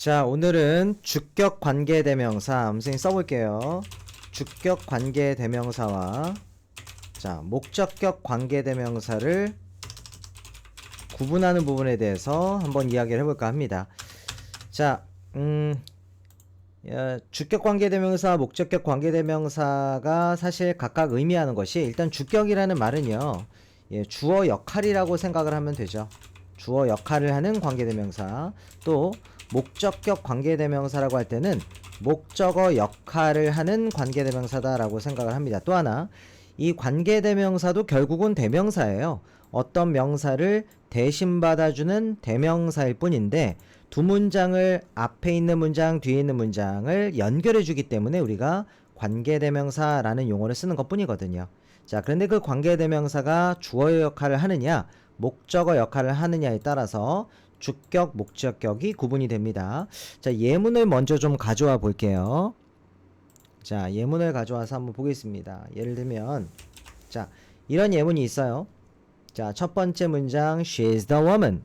자, 오늘은 주격 관계대명사 선생님 써볼게요. 주격 관계대명사와 목적격 관계대명사를 구분하는 부분에 대해서 한번 이야기를 해볼까 합니다. 자, 주격 관계대명사, 목적격 관계대명사가 사실 각각 의미하는 것이, 일단 주격이라는 말은요, 주어 역할이라고 생각을 하면 되죠. 주어 역할을 하는 관계대명사. 또 목적격 관계대명사라고 할 때는 목적어 역할을 하는 관계대명사다라고 생각을 합니다. 또 하나, 이 관계대명사도 결국은 대명사예요. 어떤 명사를 대신 받아주는 대명사일 뿐인데, 두 문장을 앞에 있는 문장, 뒤에 있는 문장을 연결해 주기 때문에 우리가 관계대명사라는 용어를 쓰는 것 뿐이거든요. 자, 그런데 그 관계대명사가 주어 역할을 하느냐, 목적어 역할을 하느냐에 따라서 주격, 목적격이 구분이 됩니다. 자, 예문을 먼저 좀 가져와 볼게요. 자, 예문을 가져와서 한번 보겠습니다. 예를 들면, 자, 이런 예문이 있어요. 자, 첫 번째 문장, She is the woman.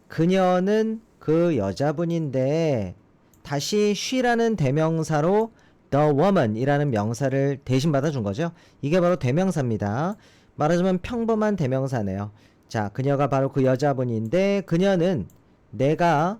그녀는 그 여자분인데, 다시 she라는 대명사로 the woman 이라는 명사를 대신 받아준 거죠. 이게 바로 대명사입니다. 말하자면 평범한 대명사네요. 자, 그녀가 바로 그 여자분인데, 그녀는 내가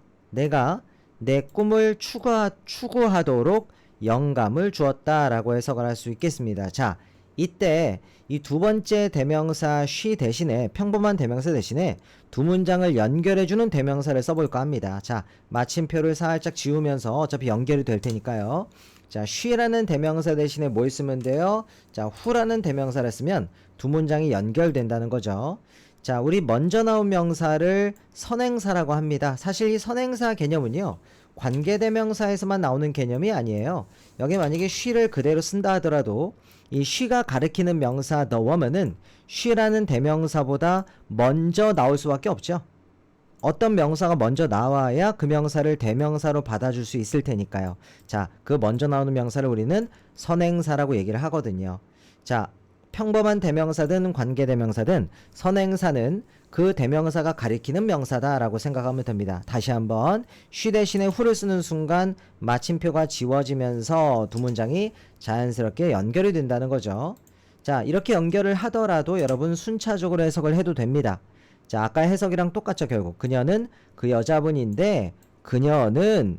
내 꿈을 추구하도록 영감을 주었다라고 해석을 할 수 있겠습니다. 자, 이때 이 두 번째 대명사 she 대신에, 평범한 대명사 대신에 두 문장을 연결해주는 대명사를 써볼까 합니다. 자, 마침표를 살짝 지우면서 어차피 연결이 될 테니까요. 자, she라는 대명사 대신에 뭘 쓰면 돼요? 자, who라는 대명사를 쓰면 두 문장이 연결된다는 거죠. 자, 우리 먼저 나온 명사를 선행사라고 합니다. 사실 이 선행사 개념은요, 관계대명사에서만 나오는 개념이 아니에요. 여기 만약에 she를 그대로 쓴다 하더라도 이 she가 가리키는 명사 the woman은 she라는 대명사보다 먼저 나올 수밖에 없죠. 어떤 명사가 먼저 나와야 그 명사를 대명사로 받아줄 수 있을 테니까요. 자, 그 먼저 나오는 명사를 우리는 선행사라고 얘기를 하거든요. 자, 평범한 대명사든 관계대명사든 선행사는 그 대명사가 가리키는 명사다라고 생각하면 됩니다. 다시 한번, she 대신에 who를 쓰는 순간 마침표가 지워지면서 두 문장이 자연스럽게 연결이 된다는 거죠. 자, 이렇게 연결을 하더라도 여러분 순차적으로 해석을 해도 됩니다. 자, 아까 해석이랑 똑같죠. 결국 그녀는 그 여자분인데, 그녀는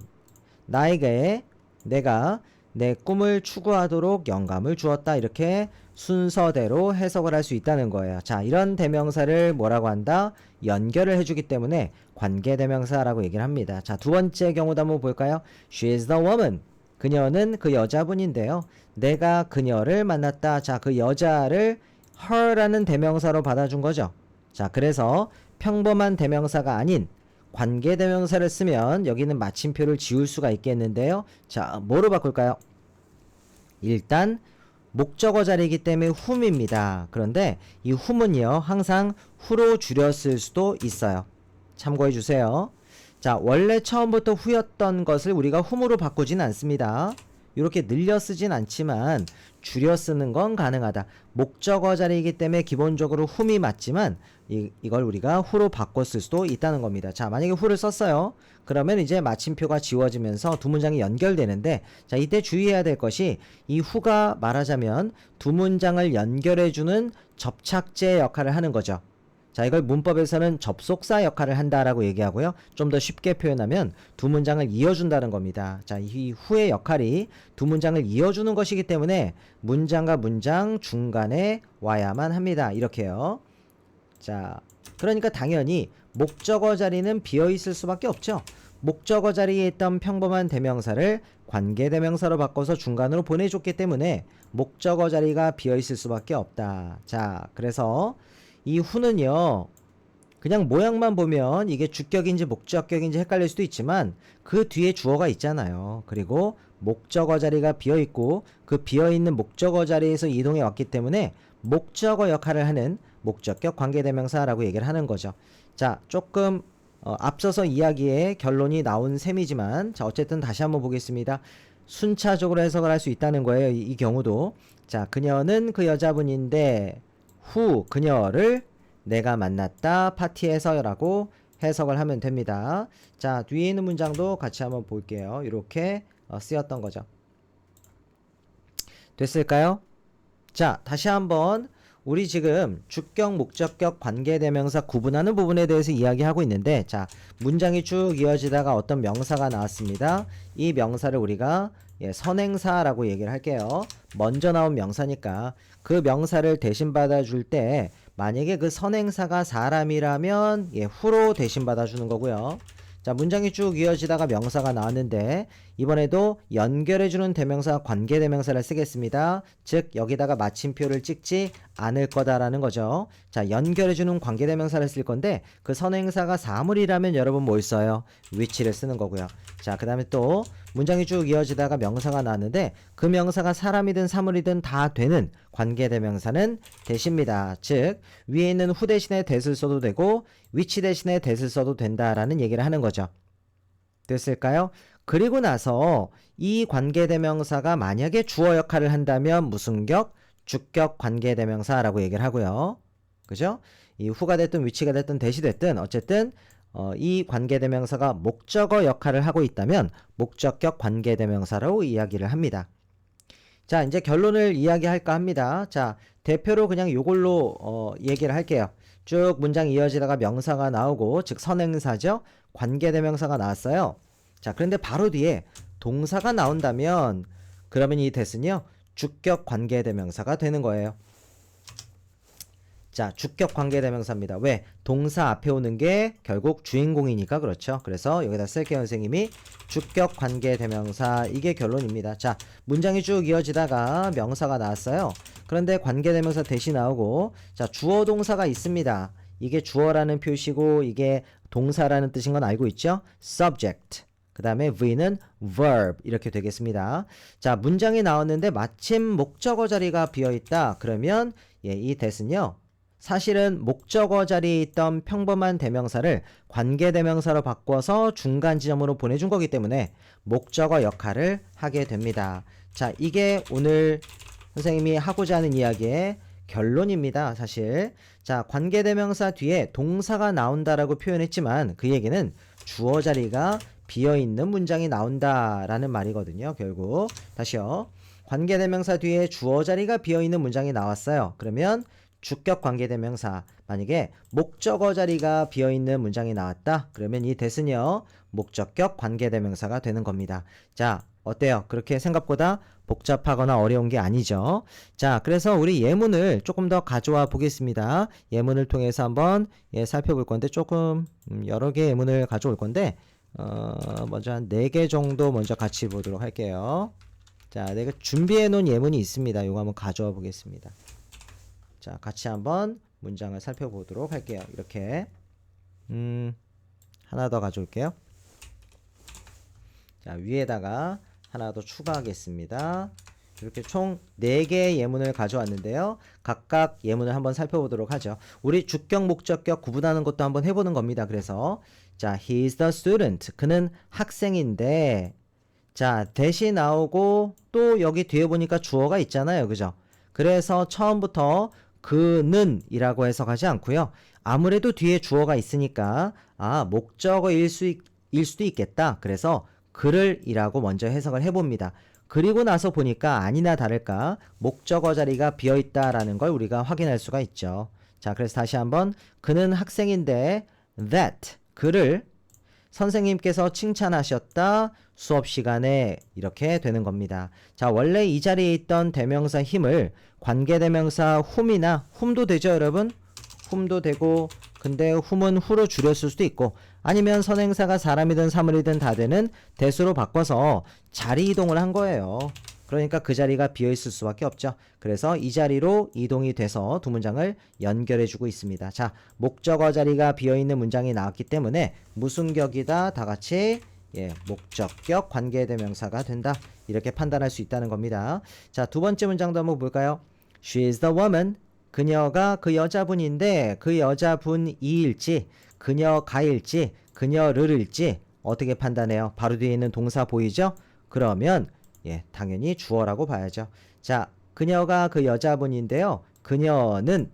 나에게 내가 내 꿈을 추구하도록 영감을 주었다, 이렇게 순서대로 해석을 할 수 있다는 거예요. 자, 이런 대명사를 뭐라고 한다? 연결을 해주기 때문에 관계대명사라고 얘기를 합니다. 자, 두 번째 경우도 한번 볼까요? She is the woman. 그녀는 그 여자분인데요, 내가 그녀를 만났다. 자, 그 여자를 her라는 대명사로 받아준 거죠. 자, 그래서 평범한 대명사가 아닌 관계대명사를 쓰면 여기는 마침표를 지울 수가 있겠는데요. 자, 뭐로 바꿀까요? 일단 목적어 자리이기 때문에 whom입니다. 그런데 이 whom은요, 항상 who로 줄였을 수도 있어요. 참고해 주세요. 자, 원래 처음부터 who였던 것을 우리가 whom으로 바꾸진 않습니다. 이렇게 늘려 쓰진 않지만 줄여 쓰는 건 가능하다. 목적어 자리이기 때문에 기본적으로 whom이 맞지만 이걸 우리가 who로 바꿨을 수도 있다는 겁니다. 자, 만약에 who를 썼어요. 그러면 이제 마침표가 지워지면서 두 문장이 연결되는데, 자, 이때 주의해야 될 것이, 이 who가 말하자면 두 문장을 연결해주는 접착제 역할을 하는 거죠. 자, 이걸 문법에서는 접속사 역할을 한다라고 얘기하고요. 좀 더 쉽게 표현하면 두 문장을 이어준다는 겁니다. 자, 이 who의 역할이 두 문장을 이어주는 것이기 때문에 문장과 문장 중간에 와야만 합니다. 이렇게요. 자, 그러니까 당연히 목적어 자리는 비어있을 수밖에 없죠. 목적어 자리에 있던 평범한 대명사를 관계대명사로 바꿔서 중간으로 보내줬기 때문에 목적어 자리가 비어있을 수밖에 없다. 자, 그래서 이 who는요, 그냥 모양만 보면 이게 주격인지 목적격인지 헷갈릴 수도 있지만 그 뒤에 주어가 있잖아요. 그리고 목적어 자리가 비어있고 그 비어있는 목적어 자리에서 이동해 왔기 때문에 목적어 역할을 하는 목적격 관계대명사라고 얘기를 하는 거죠. 자, 조금 앞서서 이야기의 결론이 나온 셈이지만, 자, 어쨌든 다시 한번 보겠습니다. 순차적으로 해석을 할 수 있다는 거예요. 이 경우도. 자, 그녀는 그 여자분인데 who, 그녀를 내가 만났다 파티에서라고 해석을 하면 됩니다. 자, 뒤에 있는 문장도 같이 한번 볼게요. 이렇게 쓰였던 거죠. 됐을까요? 자, 다시 한번 우리 지금 주격, 목적격, 관계대명사 구분하는 부분에 대해서 이야기하고 있는데, 자, 문장이 쭉 이어지다가 어떤 명사가 나왔습니다. 이 명사를 우리가 선행사라고 얘기를 할게요. 먼저 나온 명사니까 그 명사를 대신 받아줄 때 만약에 그 선행사가 사람이라면 후로 대신 받아주는 거고요. 자, 문장이 쭉 이어지다가 명사가 나왔는데 이번에도 연결해주는 대명사 관계대명사를 쓰겠습니다. 즉 여기다가 마침표를 찍지 않을 거다라는 거죠. 자, 연결해주는 관계대명사를 쓸 건데 그 선행사가 사물이라면 여러분 뭘 써요? which를 쓰는 거고요. 자, 그 다음에 또 문장이 쭉 이어지다가 명사가 나왔는데 그 명사가 사람이든 사물이든 다 되는 관계대명사는 대시입니다. 즉 위에 있는 who 대신에 that을 써도 되고 which 대신에 that을 써도 된다라는 얘기를 하는 거죠. 됐을까요? 그리고 나서 이 관계대명사가 만약에 주어 역할을 한다면 무슨 격? 주격 관계대명사라고 얘기를 하고요. 그죠? 이 who가 됐든 which가 됐든 that이 됐든 어쨌든 이 관계대명사가 목적어 역할을 하고 있다면 목적격 관계대명사로 이야기를 합니다. 자, 이제 결론을 이야기할까 합니다. 자, 대표로 그냥 요걸로 얘기를 할게요. 쭉 문장 이어지다가 명사가 나오고 즉 선행사죠. 관계대명사가 나왔어요. 자, 그런데 바로 뒤에 동사가 나온다면 그러면 이 that은요 주격 관계대명사가 되는 거예요. 자, 주격 관계대명사입니다. 왜? 동사 앞에 오는 게 결국 주인공이니까 그렇죠. 그래서 여기다 쓸게요. 선생님이 주격 관계대명사, 이게 결론입니다. 자, 문장이 쭉 이어지다가 명사가 나왔어요. 그런데 관계대명사 대신 나오고 자, 주어 동사가 있습니다. 이게 주어라는 표시고 이게 동사라는 뜻인 건 알고 있죠? subject. 그 다음에 v는 verb 이렇게 되겠습니다. 자, 문장이 나왔는데 마침 목적어 자리가 비어있다. 그러면 이 that은요 사실은 목적어 자리에 있던 평범한 대명사를 관계대명사로 바꿔서 중간 지점으로 보내준 거기 때문에 목적어 역할을 하게 됩니다. 자, 이게 오늘 선생님이 하고자 하는 이야기의 결론입니다. 사실 자, 관계대명사 뒤에 동사가 나온다라고 표현했지만 그 얘기는 주어 자리가 비어있는 문장이 나온다라는 말이거든요. 결국 다시요. 관계대명사 뒤에 주어 자리가 비어있는 문장이 나왔어요. 그러면 주격 관계대명사, 만약에 목적어 자리가 비어있는 문장이 나왔다. 그러면 이 that은요 목적격 관계대명사가 되는 겁니다. 자, 어때요? 그렇게 생각보다 복잡하거나 어려운 게 아니죠. 자, 그래서 우리 예문을 조금 더 가져와 보겠습니다. 예문을 통해서 한번 살펴볼 건데 조금 여러 개의 예문을 가져올 건데 먼저 한 4개 정도 먼저 같이 보도록 할게요. 자, 내가 준비해 놓은 예문이 있습니다. 이거 한번 가져와 보겠습니다. 자, 같이 한번 문장을 살펴보도록 할게요. 이렇게 하나 더 가져올게요. 자, 위에다가 하나 더 추가하겠습니다. 이렇게 총 4개의 예문을 가져왔는데요. 각각 예문을 한번 살펴보도록 하죠. 우리 주격, 목적격 구분하는 것도 한번 해보는 겁니다. 그래서 자, he is the student. 그는 학생인데 자, that이 나오고 또 여기 뒤에 보니까 주어가 있잖아요. 그죠? 그래서 처음부터 그는 이라고 해석하지 않고요. 아무래도 뒤에 주어가 있으니까 목적어일 수도 있겠다. 그래서 그를 이라고 먼저 해석을 해봅니다. 그리고 나서 보니까 아니나 다를까 목적어 자리가 비어있다라는 걸 우리가 확인할 수가 있죠. 자, 그래서 다시 한번 그는 학생인데 that 그를 선생님께서 칭찬하셨다 수업 시간에 이렇게 되는 겁니다. 자, 원래 이 자리에 있던 대명사 힘을 관계대명사 whom이나 whom도 되죠, 여러분? whom도 되고 근데 whom은 who로 줄였을 수도 있고 아니면 선행사가 사람이든 사물이든 다 되는 that으로 바꿔서 자리 이동을 한 거예요. 그러니까 그 자리가 비어있을 수밖에 없죠. 그래서 이 자리로 이동이 돼서 두 문장을 연결해주고 있습니다. 자, 목적어 자리가 비어있는 문장이 나왔기 때문에 무슨 격이다? 다 같이 목적격 관계대명사가 된다. 이렇게 판단할 수 있다는 겁니다. 자, 두 번째 문장도 한번 볼까요? She is the woman. 그녀가 그 여자분인데 그 여자분이일지 그녀가일지 그녀를일지 어떻게 판단해요? 바로 뒤에 있는 동사 보이죠? 그러면 당연히 주어라고 봐야죠. 자, 그녀가 그 여자분인데요. 그녀는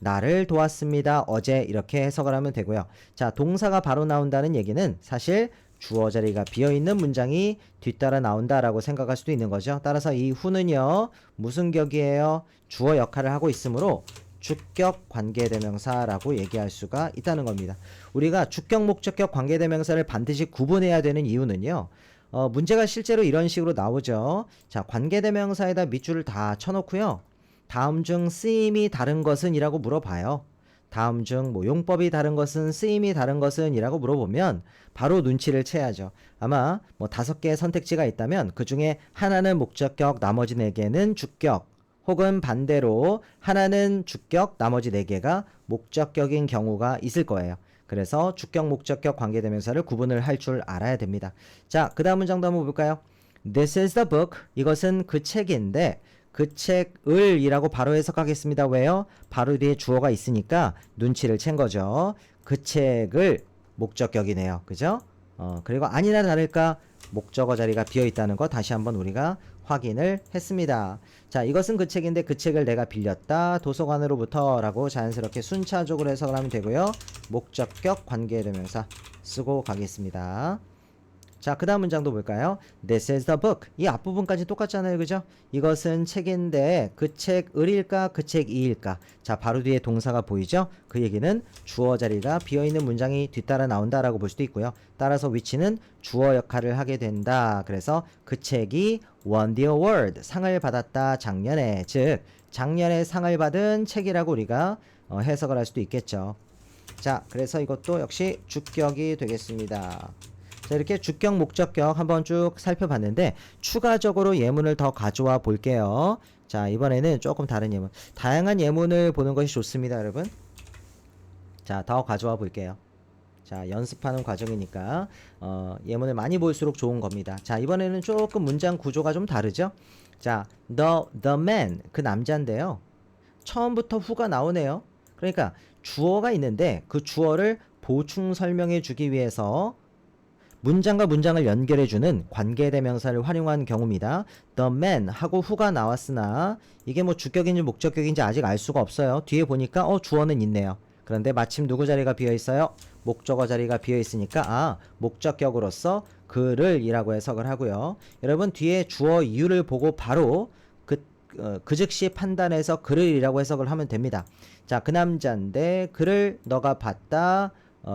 나를 도왔습니다. 어제 이렇게 해석을 하면 되고요. 자, 동사가 바로 나온다는 얘기는 사실 주어 자리가 비어있는 문장이 뒤따라 나온다라고 생각할 수도 있는 거죠. 따라서 이 who는요. 무슨 격이에요? 주어 역할을 하고 있으므로 주격 관계대명사라고 얘기할 수가 있다는 겁니다. 우리가 주격 목적격 관계대명사를 반드시 구분해야 되는 이유는요. 문제가 실제로 이런 식으로 나오죠. 자, 관계대명사에다 밑줄을 다 쳐놓고요. 다음 중 쓰임이 다른 것은 이라고 물어봐요. 다음 중 뭐 용법이 다른 것은 쓰임이 다른 것은 이라고 물어보면 바로 눈치를 채야죠. 아마 뭐 5개의 선택지가 있다면 그 중에 하나는 목적격, 나머지 4개는 주격, 혹은 반대로 하나는 주격, 나머지 4개가 목적격인 경우가 있을 거예요. 그래서 주격, 목적격 관계대명사를 구분을 할 줄 알아야 됩니다. 자, 그 다음 문장도 한번 볼까요? This is the book. 이것은 그 책인데 그 책을 이라고 바로 해석하겠습니다. 왜요? 바로 뒤에 주어가 있으니까 눈치를 챈 거죠. 그 책을 목적격이네요. 그죠? 그리고 아니나 다를까 목적어 자리가 비어 있다는 거 다시 한번 우리가 확인을 했습니다. 자, 이것은 그 책인데 그 책을 내가 빌렸다. 도서관으로부터 라고 자연스럽게 순차적으로 해석을 하면 되고요. 목적격 관계대명사 쓰고 가겠습니다. 자, 그 다음 문장도 볼까요? This is the book. 이 앞부분까지 똑같잖아요. 그죠? 이것은 책인데 그 책을일까 그 책이일까. 자, 바로 뒤에 동사가 보이죠? 그 얘기는 주어 자리가 비어있는 문장이 뒤따라 나온다라고 볼 수도 있고요. 따라서 위치는 주어 역할을 하게 된다. 그래서 그 책이 won the award. 상을 받았다. 작년에. 즉 작년에 상을 받은 책이라고 우리가 해석을 할 수도 있겠죠. 자, 그래서 이것도 역시 주격이 되겠습니다. 자, 이렇게 주격, 목적격 한번 쭉 살펴봤는데 추가적으로 예문을 더 가져와 볼게요. 자, 이번에는 조금 다른 예문. 다양한 예문을 보는 것이 좋습니다, 여러분. 자, 더 가져와 볼게요. 자, 연습하는 과정이니까 예문을 많이 볼수록 좋은 겁니다. 자, 이번에는 조금 문장 구조가 좀 다르죠? 자, the man, 그 남자인데요. 처음부터 who가 나오네요. 그러니까 주어가 있는데 그 주어를 보충 설명해 주기 위해서 문장과 문장을 연결해주는 관계대명사를 활용한 경우입니다. The man 하고 who가 나왔으나 이게 뭐 주격인지 목적격인지 아직 알 수가 없어요. 뒤에 보니까 주어는 있네요. 그런데 마침 누구 자리가 비어있어요? 목적어 자리가 비어있으니까 목적격으로서 그를 이라고 해석을 하고요. 여러분 뒤에 주어 이유를 보고 바로 그 즉시 판단해서 그를 이라고 해석을 하면 됩니다. 자, 그 남자인데 그를 너가 봤다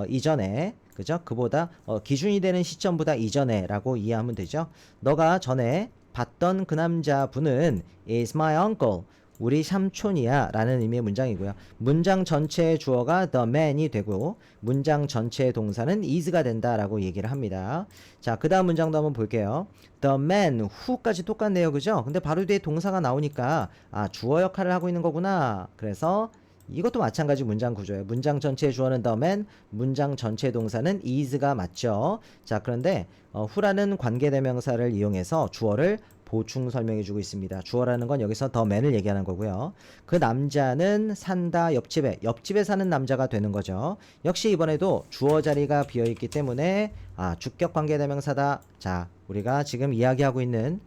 이전에, 그죠? 그보다 기준이 되는 시점보다 이전에 라고 이해하면 되죠. 너가 전에 봤던 그 남자분은 is my uncle, 우리 삼촌이야 라는 의미의 문장이고요. 문장 전체의 주어가 the man이 되고 문장 전체의 동사는 is가 된다 라고 얘기를 합니다. 자, 그 다음 문장도 한번 볼게요. The man who까지 똑같네요. 그죠? 근데 바로 뒤에 동사가 나오니까 주어 역할을 하고 있는 거구나. 그래서 이것도 마찬가지 문장 구조예요. 문장 전체의 주어는 the man, 문장 전체의 동사는 is가 맞죠. 자, 그런데 who라는 관계대명사를 이용해서 주어를 보충 설명해주고 있습니다. 주어라는 건 여기서 the man을 얘기하는 거고요. 그 남자는 산다. 옆집에 사는 남자가 되는 거죠. 역시 이번에도 주어 자리가 비어있기 때문에 주격 관계대명사다. 자, 우리가 지금 이야기하고 있는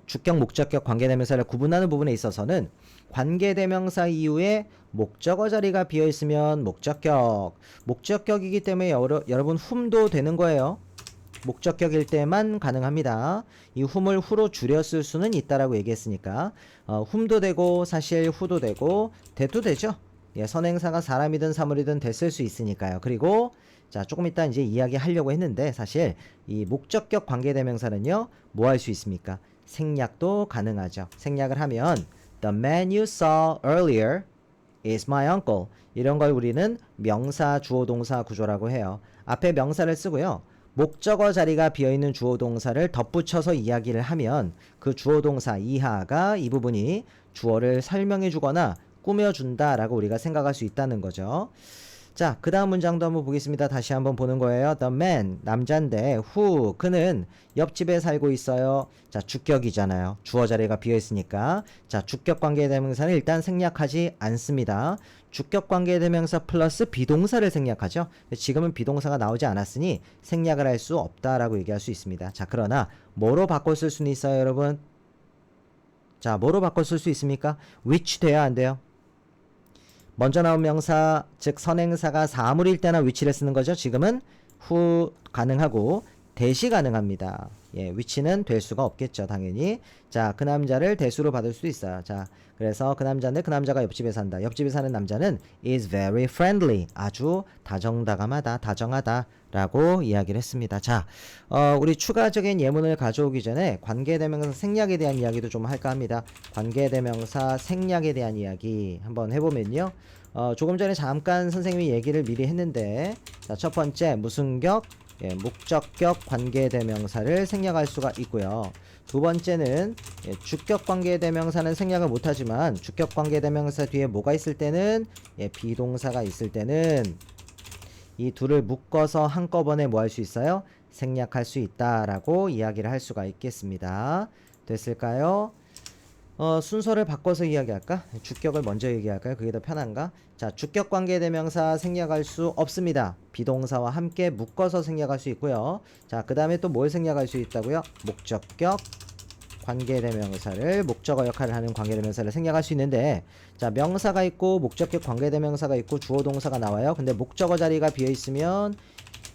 주격, 목적격 관계대명사를 구분하는 부분에 있어서는 관계대명사 이후에 목적어 자리가 비어있으면 목적격이기 때문에 여러분 whom도 되는 거예요. 목적격일 때만 가능합니다. 이 whom을 who로 줄였을 수는 있다라고 얘기했으니까 whom도 되고 사실 who도 되고 that도 되죠. 예, 선행사가 사람이든 사물이든 됐을 수 있으니까요. 그리고 자, 조금 이따 이제 이야기하려고 했는데 사실 이 목적격 관계대명사는요, 뭐 할 수 있습니까? 생략도 가능하죠. 생략을 하면 The man you saw earlier is my uncle. 이런 걸 우리는 명사, 주어, 동사 구조라고 해요. 앞에 명사를 쓰고요. 목적어 자리가 비어있는 주어, 동사를 덧붙여서 이야기를 하면 그 주어, 동사 이하가 이 부분이 주어를 설명해 주거나 꾸며준다 라고 우리가 생각할 수 있다는 거죠. 자, 그 다음 문장도 한번 보겠습니다. 다시 한번 보는 거예요. The man, 남잔데 who, 그는 옆집에 살고 있어요. 자, 주격이잖아요. 주어 자리가 비어있으니까. 자, 주격 관계대명사는 일단 생략하지 않습니다. 주격 관계대명사 플러스 비동사를 생략하죠. 지금은 비동사가 나오지 않았으니 생략을 할 수 없다라고 얘기할 수 있습니다. 자, 그러나 뭐로 바꿔 쓸 수는 있어요, 여러분? 자, 뭐로 바꿔 쓸 수 있습니까? which 돼야 안 돼요? 먼저 나온 명사, 즉 선행사가 사물일 때나 위치를 쓰는 거죠. 지금은 후 가능하고 대시 가능합니다. 예, 위치는 될 수가 없겠죠, 당연히. 자, 그 남자를 대수로 받을 수 있어요. 자, 그래서 그 남자인데 그 남자가 옆집에 산다. 옆집에 사는 남자는 is very friendly. 아주 다정다감하다, 다정하다 라고 이야기를 했습니다. 자, 우리 추가적인 예문을 가져오기 전에 관계대명사 생략에 대한 이야기도 좀 할까 합니다. 관계대명사 생략에 대한 이야기 한번 해보면요. 조금 전에 잠깐 선생님이 얘기를 미리 했는데, 자, 첫 번째 무슨격, 예, 목적격 관계대명사를 생략할 수가 있고요. 두 번째는 주격 관계대명사는 생략을 못하지만 주격 관계대명사 뒤에 뭐가 있을 때는 비동사가 있을 때는 이 둘을 묶어서 한꺼번에 뭐 할 수 있어요? 생략할 수 있다라고 이야기를 할 수가 있겠습니다. 됐을까요? 순서를 바꿔서 이야기할까? 주격을 먼저 얘기할까요? 그게 더 편한가? 자, 주격 관계대명사 생략할 수 없습니다. 비동사와 함께 묶어서 생략할 수 있고요. 자, 그 다음에 또 뭘 생략할 수 있다고요? 목적격 관계대명사를, 목적어 역할을 하는 관계대명사를 생략할 수 있는데, 자, 명사가 있고 목적격 관계대명사가 있고 주어 동사가 나와요. 근데 목적어 자리가 비어 있으면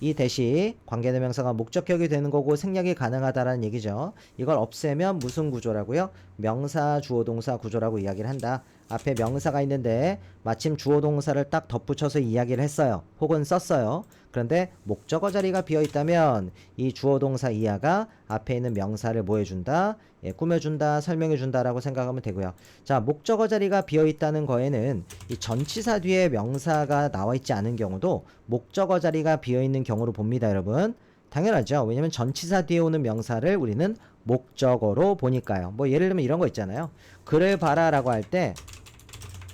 이 대시 관계대명사가 목적격이 되는 거고 생략이 가능하다라는 얘기죠. 이걸 없애면 무슨 구조라고요? 명사 주어 동사 구조라고 이야기를 한다. 앞에 명사가 있는데 마침 주어 동사를 딱 덧붙여서 이야기를 했어요. 혹은 썼어요. 그런데 목적어 자리가 비어 있다면 이 주어 동사 이하가 앞에 있는 명사를 뭐 해준다? 예, 꾸며준다, 설명해준다 라고 생각하면 되고요. 자, 목적어 자리가 비어 있다는 거에는 이 전치사 뒤에 명사가 나와 있지 않은 경우도 목적어 자리가 비어 있는 경우로 봅니다, 여러분. 당연하죠. 왜냐면 전치사 뒤에 오는 명사를 우리는 목적어로 보니까요. 뭐 예를 들면 이런 거 있잖아요. 그를 봐라 라고 할 때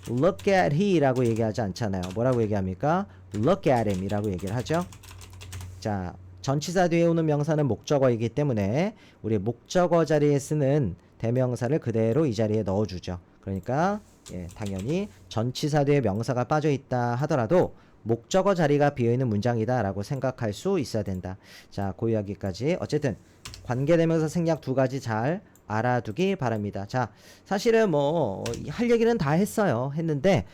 look at he 라고 얘기하지 않잖아요. 뭐라고 얘기합니까? look at him 이라고 얘기를 하죠. 자, 전치사 뒤에 오는 명사는 목적어이기 때문에 우리 목적어 자리에 쓰는 대명사를 그대로 이 자리에 넣어주죠. 그러니까 당연히 전치사 뒤에 명사가 빠져있다 하더라도 목적어 자리가 비어있는 문장이다 라고 생각할 수 있어야 된다. 자, 그 이야기까지. 어쨌든 관계대명사 생략 두 가지 잘 알아두기 바랍니다. 자, 사실은 뭐 할 얘기는 다 했는데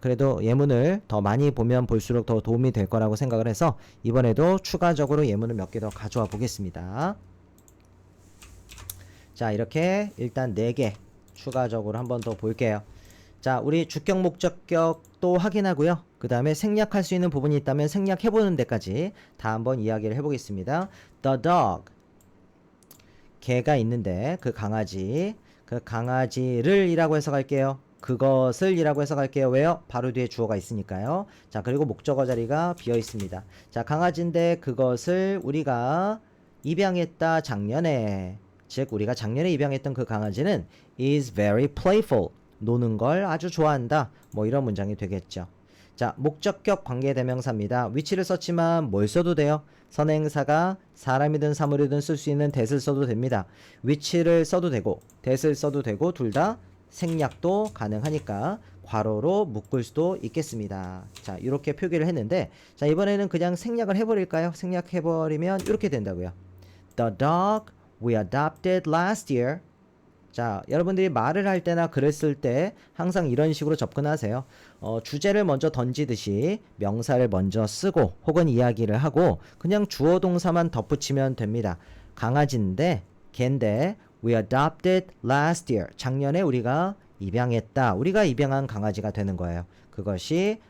그래도 예문을 더 많이 보면 볼수록 더 도움이 될 거라고 생각을 해서 이번에도 추가적으로 예문을 몇 개 더 가져와 보겠습니다. 자, 이렇게 일단 4개 추가적으로 한번 더 볼게요. 자, 우리 주격 목적격도 확인하고요. 그 다음에 생략할 수 있는 부분이 있다면 생략해보는 데까지 다 한번 이야기를 해보겠습니다. The dog, 개가 있는데 그 강아지를 이라고 해석할게요. 그것을 이라고 해석할게요. 왜요? 바로 뒤에 주어가 있으니까요. 자, 그리고 목적어 자리가 비어 있습니다. 자, 강아지인데 그것을 우리가 입양했다 작년에. 즉 우리가 작년에 입양했던 그 강아지는 is very playful, 노는 걸 아주 좋아한다. 뭐 이런 문장이 되겠죠. 자, 목적격 관계대명사입니다. 위치를 썼지만 뭘 써도 돼요? 선행사가 사람이든 사물이든 쓸 수 있는 that을 써도 됩니다. 위치를 써도 되고 that을 써도 되고 둘 다 생략도 가능하니까 괄호로 묶을 수도 있겠습니다. 자, 이렇게 표기를 했는데, 자, 이번에는 그냥 생략을 해버릴까요? 생략해버리면 이렇게 된다고요. The dog we adopted last year. 자, 여러분들이 말을 할 때나 글을 쓸 때 항상 이런 식으로 접근하세요. 주제를 먼저 던지듯이 명사를 먼저 쓰고 혹은 이야기를 하고 그냥 주어 동사만 덧붙이면 됩니다. 강아지인데, 걘데 we adopted last year. 작년에 우리가 입양했다. 우리가 입양한 강아지가 되는 거예요. 그것이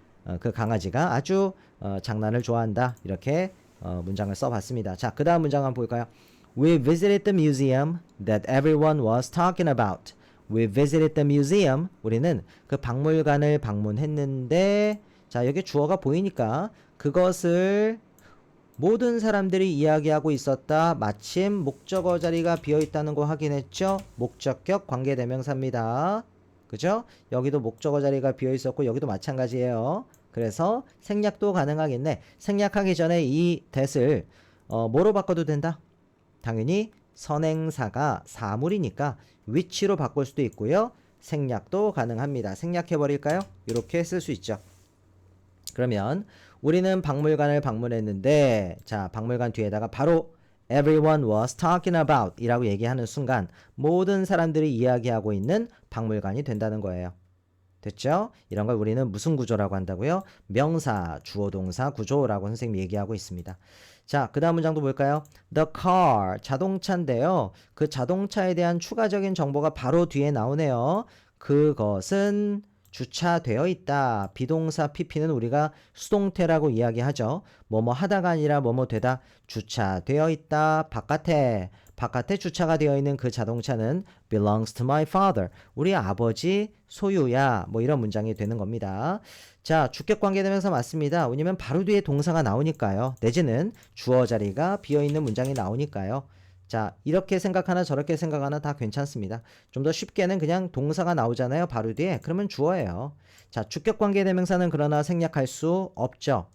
그 강아지가 아주 장난을 좋아한다. 이렇게 문장을 써봤습니다. 자, 그 다음 문장 한번 볼까요? We visited the museum that everyone was talking about. We visited the museum. 우리는 그 박물관을 방문했는데, 자, 여기 주어가 보이니까 그것을 모든 사람들이 이야기하고 있었다. 마침 목적어 자리가 비어있다는 거 확인했죠? 목적격 관계대명사입니다. 그죠? 여기도 목적어 자리가 비어있었고 여기도 마찬가지예요. 그래서 생략도 가능하겠네. 생략하기 전에 이 that을 뭐로 바꿔도 된다? 당연히 선행사가 사물이니까 위치로 바꿀 수도 있고요. 생략도 가능합니다. 생략해버릴까요? 이렇게 쓸 수 있죠. 그러면 우리는 박물관을 방문했는데, 자, 박물관 뒤에다가 바로 everyone was talking about 이라고 얘기하는 순간 모든 사람들이 이야기하고 있는 박물관이 된다는 거예요. 됐죠? 이런 걸 우리는 무슨 구조라고 한다고요? 명사, 주어, 동사 구조라고 선생님이 얘기하고 있습니다. 자, 그 다음 문장도 볼까요? The car, 자동차인데요. 그 자동차에 대한 추가적인 정보가 바로 뒤에 나오네요. 그것은 주차되어 있다. 비동사 pp는 우리가 수동태라고 이야기하죠. 뭐뭐 하다가 아니라 뭐뭐 되다. 주차되어 있다. 바깥에 주차가 되어 있는 그 자동차는 belongs to my father. 우리 아버지 소유야. 뭐 이런 문장이 되는 겁니다. 자, 주격 관계대명사 맞습니다. 왜냐면 바로 뒤에 동사가 나오니까요. 내지는 주어 자리가 비어있는 문장이 나오니까요. 자, 이렇게 생각하나 저렇게 생각하나 다 괜찮습니다. 좀 더 쉽게는 그냥 동사가 나오잖아요. 바로 뒤에. 그러면 주어예요. 자, 주격 관계대명사는 그러나 생략할 수 없죠.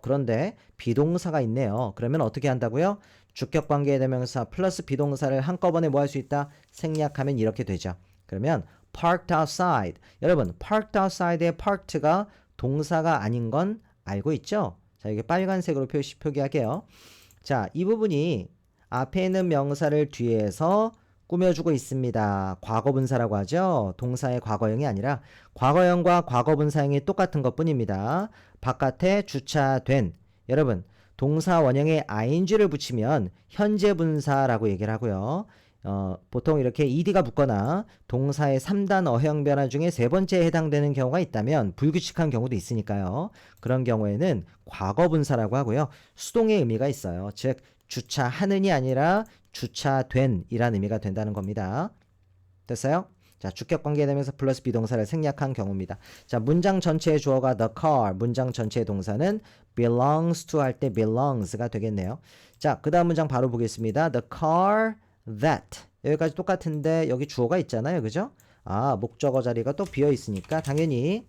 그런데 비동사가 있네요. 그러면 어떻게 한다고요? 주격 관계대명사 플러스 비동사를 한꺼번에 뭐 할 수 있다? 생략하면 이렇게 되죠. 그러면 parked outside. 여러분, parked outside의 parked가 동사가 아닌 건 알고 있죠? 자, 이게 빨간색으로 표기할게요. 자, 이 부분이 앞에 있는 명사를 뒤에서 꾸며주고 있습니다. 과거분사라고 하죠. 동사의 과거형이 아니라 과거형과 과거분사형이 똑같은 것 뿐입니다. 바깥에 주차된. 여러분, 동사 원형에 ing를 붙이면 현재분사라고 얘기를 하고요. 보통 이렇게 ed가 붙거나 동사의 3단 어형 변화 중에 세 번째에 해당되는 경우가 있다면 불규칙한 경우도 있으니까요. 그런 경우에는 과거분사라고 하고요. 수동의 의미가 있어요. 즉 주차하는이 아니라 주차된 이란 의미가 된다는 겁니다. 됐어요? 자, 주격 관계되면서 플러스 비동사를 생략한 경우입니다. 자, 문장 전체의 주어가 the car, 문장 전체의 동사는 belongs to 할 때 belongs가 되겠네요. 자, 그 다음 문장 바로 보겠습니다. The car that. 여기까지 똑같은데 여기 주어가 있잖아요. 그죠? 아, 목적어 자리가 또 비어 있으니까 당연히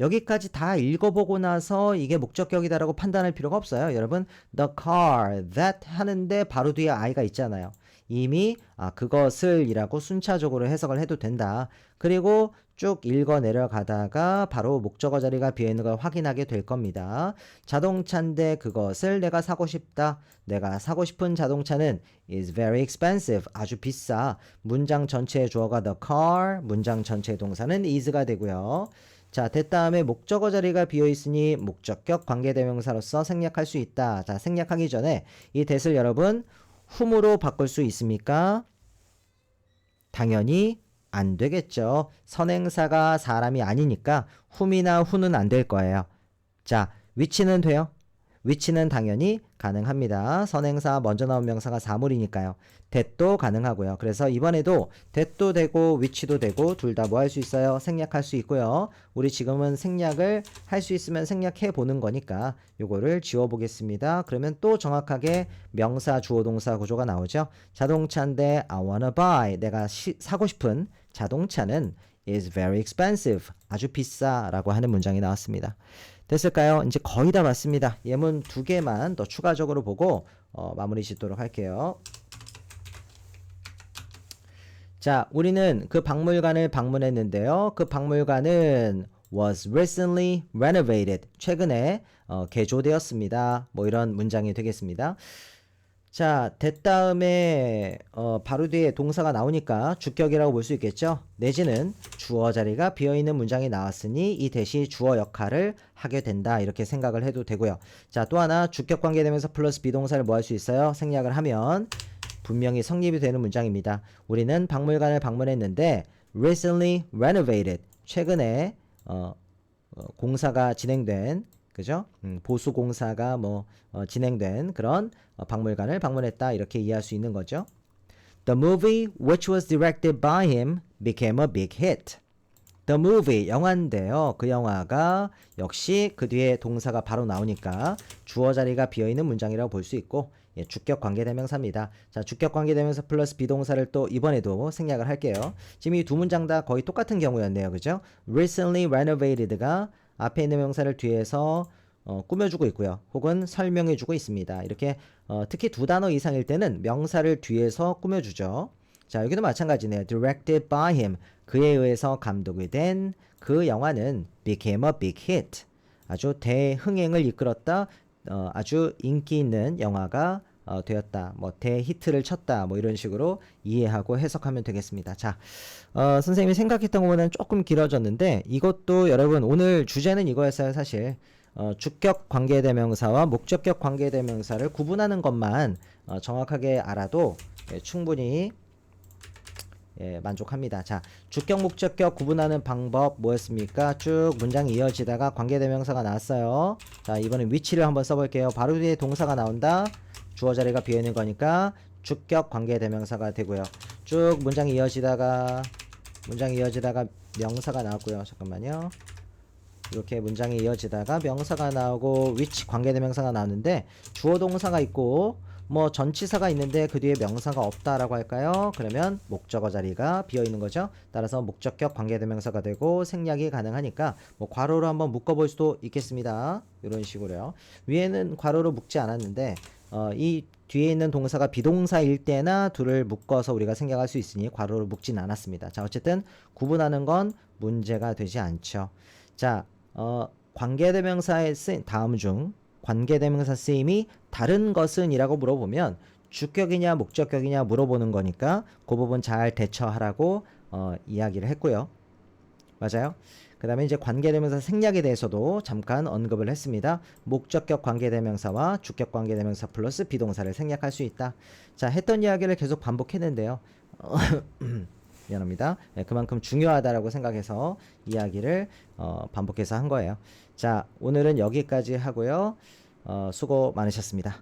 여기까지 다 읽어보고 나서 이게 목적격이다라고 판단할 필요가 없어요. 여러분, the car that 하는데 바로 뒤에 I가 있잖아요. 이미 그것을 이라고 순차적으로 해석을 해도 된다. 그리고 쭉 읽어 내려가다가 바로 목적어 자리가 비어있는 걸 확인하게 될 겁니다. 자동차인데 그것을 내가 사고 싶다. 내가 사고 싶은 자동차는 is very expensive. 아주 비싸. 문장 전체의 주어가 the car, 문장 전체의 동사는 is가 되고요. 자, 됐다음에 목적어 자리가 비어있으니 목적격 관계대명사로서 생략할 수 있다. 자, 생략하기 전에 이 that을 여러분 whom으로 바꿀 수 있습니까? 당연히 안 되겠죠. 선행사가 사람이 아니니까 whom이나 who는 안 될 거예요. 자, which는 돼요? which는 당연히 가능합니다. 선행사 먼저 나온 명사가 사물이니까요. that도 가능하고요. 그래서 이번에도 that도 되고 which도 되고 둘 다 뭐 할 수 있어요? 생략할 수 있고요. 우리 지금은 생략을 할 수 있으면 생략해 보는 거니까 요거를 지워 보겠습니다. 그러면 또 정확하게 명사 주어 동사 구조가 나오죠. 자동차인데 I wanna buy. 내가 사고 싶은 자동차는 is very expensive. 아주 비싸라고 하는 문장이 나왔습니다. 됐을까요? 이제 거의 다 봤습니다. 예문 2개만 더 추가적으로 보고 마무리 짓도록 할게요. 자, 우리는 그 박물관을 방문했는데요. 그 박물관은 was recently renovated. 최근에 개조되었습니다. 뭐 이런 문장이 되겠습니다. 자, that 다음에 바로 뒤에 동사가 나오니까 주격이라고 볼 수 있겠죠. 내지는 주어 자리가 비어있는 문장이 나왔으니 이 that이 주어 역할을 하게 된다. 이렇게 생각을 해도 되고요. 자, 또 하나 주격 관계되면서 플러스 비동사를 뭐 할 수 있어요? 생략을 하면 분명히 성립이 되는 문장입니다. 우리는 박물관을 방문했는데 recently renovated. 최근에 공사가 진행된 그죠? 보수 공사가 진행된 그런 박물관을 방문했다. 이렇게 이해할 수 있는 거죠. The movie, which was directed by him, became a big hit. The movie, 영화인데요. 그 영화가 역시 그 뒤에 동사가 바로 나오니까 주어 자리가 비어있는 문장이라고 볼 수 있고 주격 관계대명사입니다. 자, 주격 관계대명사 플러스 비동사를 또 이번에도 생략을 할게요. 지금 이 두 문장 다 거의 똑같은 경우였네요. 그죠? Recently renovated가 앞에 있는 명사를 뒤에서 꾸며주고 있고요. 혹은 설명해주고 있습니다. 이렇게 특히 두 단어 이상일 때는 명사를 뒤에서 꾸며주죠. 자, 여기도 마찬가지네요. Directed by him. 그에 의해서 감독이 된 그 영화는 became a big hit. 아주 대흥행을 이끌었다. 아주 인기 있는 영화가 되었다. 뭐 대히트를 쳤다. 뭐 이런 식으로 이해하고 해석하면 되겠습니다. 자, 선생님이 생각했던 것보다는 조금 길어졌는데 이것도 여러분 오늘 주제는 이거였어요. 사실 주격 관계대명사와 목적격 관계대명사를 구분하는 것만 정확하게 알아도 충분히 만족합니다. 자, 주격 목적격 구분하는 방법 뭐였습니까? 쭉 문장이 이어지다가 관계대명사가 나왔어요. 자, 이번엔 위치를 한번 써볼게요. 바로 뒤에 동사가 나온다. 주어 자리가 비어있는 거니까 주격 관계대명사가 되고요. 쭉 문장이 이어지다가 명사가 나왔고요. 잠깐만요. 이렇게 문장이 이어지다가 명사가 나오고 위치 관계대명사가 나오는데 주어 동사가 있고 뭐 전치사가 있는데 그 뒤에 명사가 없다라고 할까요? 그러면 목적어 자리가 비어 있는 거죠. 따라서 목적격 관계대명사가 되고 생략이 가능하니까 뭐 괄호로 한번 묶어볼 수도 있겠습니다. 이런 식으로요. 위에는 괄호로 묶지 않았는데 이 뒤에 있는 동사가 비동사일 때나 둘을 묶어서 우리가 생략할 수 있으니 괄호로 묶진 않았습니다. 자, 어쨌든 구분하는 건 문제가 되지 않죠. 자, 관계대명사의 쓰임, 다음 중 관계대명사 쓰임이 다른 것은 이라고 물어보면 주격이냐 목적격이냐 물어보는 거니까 그 부분 잘 대처하라고 이야기를 했고요. 맞아요. 그 다음에 이제 관계대명사 생략에 대해서도 잠깐 언급을 했습니다. 목적격 관계대명사와 주격 관계대명사 플러스 비동사를 생략할 수 있다. 자, 했던 이야기를 계속 반복했는데요. 미안합니다. 그만큼 중요하다라고 생각해서 이야기를 반복해서 한 거예요. 자, 오늘은 여기까지 하고요. 수고 많으셨습니다.